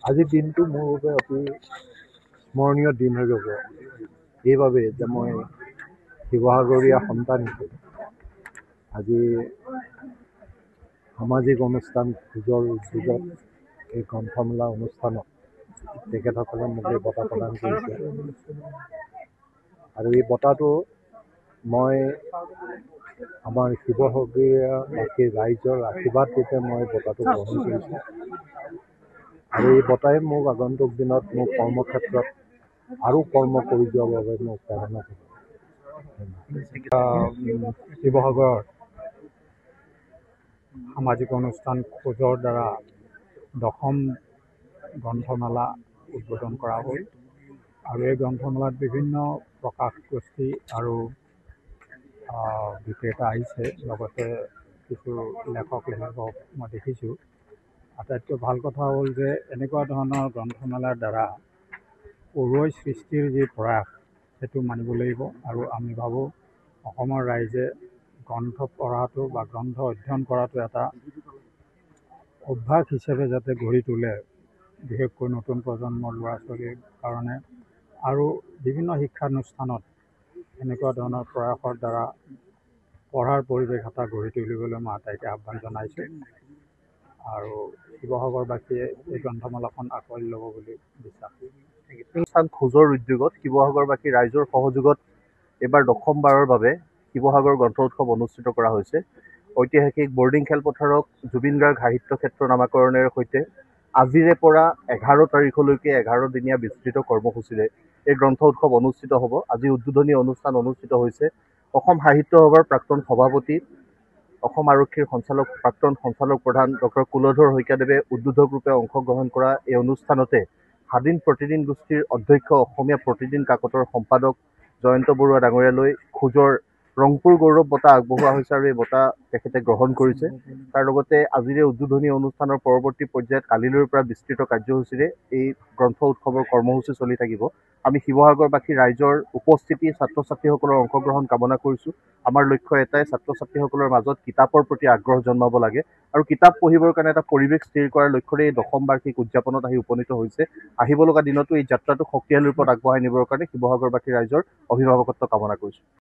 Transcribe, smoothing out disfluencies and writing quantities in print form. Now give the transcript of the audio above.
আজিৰ দিনটো মোৰ বাবে অতি স্মৰণীয় দিন হৈ যাব। এইবাবে যে মই শিৱসাগৰীয়া সন্তান হিচাপে আজি সামাজিক অনুষ্ঠান খোজৰ উদ্যোগত এই গ্ৰন্থমেলা অনুষ্ঠানত তেখেতসকলে মোক এই বঁটা প্ৰদান কৰিছে। আৰু এই বঁটাটো মই আমাৰ শিৱসাগৰীয়াবাসী ৰাইজৰ আশীৰ্বাদ ৰূপে মই বঁটাটো গ্ৰহণ কৰিছোঁ। আৰু এই বঁটাই মোক আগন্তুক দিনত মোৰ কৰ্মক্ষেত্ৰত আৰু কৰ্ম কৰি যোৱাৰ বাবে মোক প্ৰেৰণা দিব। শিৱসাগৰৰ সামাজিক অনুষ্ঠান খোজৰ দ্বাৰা 10ম গ্ৰন্থমেলা উদ্বোধন কৰা হ'ল। আৰু এই গ্ৰন্থমেলাত বিভিন্ন প্ৰকাশ গোষ্ঠী আৰু বিক্ৰেতা আহিছে, লগতে কিছু লেখক লেখিকক মই দেখিছোঁ। আটাইতকৈ ভাল কথা হ'ল যে এনেকুৱা ধৰণৰ গ্ৰন্থমেলাৰ দ্বাৰা পঢ়ুৱৈ সৃষ্টিৰ যি প্ৰয়াস সেইটো মানিব লাগিব। আৰু আমি ভাবোঁ অসমৰ ৰাইজে গ্ৰন্থ পঢ়াটো বা গ্ৰন্থ অধ্যয়ন কৰাটো এটা অভ্যাস হিচাপে যাতে গঢ়ি তোলে, বিশেষকৈ নতুন প্ৰজন্মৰ ল'ৰা ছোৱালীৰ কাৰণে। আৰু বিভিন্ন শিক্ষানুষ্ঠানত এনেকুৱা ধৰণৰ প্ৰয়াসৰ দ্বাৰা পঢ়াৰ পৰিৱেশ এটা গঢ়ি তুলিবলৈ মই আটাইকে আহ্বান জনাইছোঁ। আৰু শিৱসাগৰবাসীয়ে এই গ্ৰন্থমেলাখন আঁকোৱালি ল'ব বুলি বিশ্বাস কৰোঁ। অনুষ্ঠান খোজৰ উদ্যোগত শিৱসাগৰবাসী ৰাইজৰ সহযোগত এইবাৰ 10ম বাৰৰ বাবে শিৱসাগৰ গ্ৰন্থ উৎসৱ অনুষ্ঠিত কৰা হৈছে। ঐতিহাসিক বৰ্ডিং খেলপথাৰক জুবিন গাৰ্গ সাহিত্য ক্ষেত্ৰ নামাকৰণৰ সৈতে আজিৰে পৰা 11 তাৰিখলৈকে 11 দিনীয়া বিস্তৃত কৰ্মসূচীৰে এই গ্ৰন্থ উৎসৱ অনুষ্ঠিত হ'ব। আজি উদ্বোধনী অনুষ্ঠান অনুষ্ঠিত হৈছে। অসম সাহিত্য সভাৰ প্ৰাক্তন সভাপতি, অসম আৰক্ষীৰ প্ৰাক্তন সঞ্চালক প্ৰধান ডক্টৰ কুলধৰ শইকীয়াদেৱে উদ্বোধক ৰূপে অংশগ্ৰহণ কৰা এই অনুষ্ঠানতে স্বাধীন প্ৰতিদিন গোষ্ঠীৰ অধ্যক্ষ, অসমীয়া প্ৰতিদিন কাকতৰ সম্পাদক জয়ন্ত বৰুৱা ডাঙৰীয়ালৈ খোজৰ ৰংপুৰ গৌৰৱ বঁটা আগবঢ়োৱা হৈছে। আৰু এই বঁটা তেখেতে গ্ৰহণ কৰিছে। তাৰ লগতে আজিৰে উদ্বোধনী অনুষ্ঠানৰ পৰৱৰ্তী পৰ্যায়ত কালিলৈৰ পৰা বিস্তৃত কাৰ্যসূচীৰে এই গ্ৰন্থ উৎসৱৰ কৰ্মসূচী চলি থাকিব। আমি শিৱসাগৰবাসী ৰাইজৰ উপস্থিতি, ছাত্ৰ ছাত্ৰীসকলৰ অংশগ্ৰহণ কামনা কৰিছোঁ। আমাৰ লক্ষ্য এটাই, ছাত্ৰ ছাত্ৰীসকলৰ মাজত কিতাপৰ প্ৰতি আগ্ৰহ জন্মাব লাগে আৰু কিতাপ পঢ়িবৰ কাৰণে এটা পৰিৱেশ স্থিৰ কৰাৰ লক্ষ্যৰে এই 10ম বাৰ্ষিক উদযাপনত আহি উপনীত হৈছে। আহিব লগা দিনতো এই যাত্ৰাটো শক্তিশালী ৰূপত আগবঢ়াই নিবৰ কাৰণে শিৱসাগৰবাসী ৰাইজৰ অভিভাৱকত্ব কামনা কৰিছোঁ।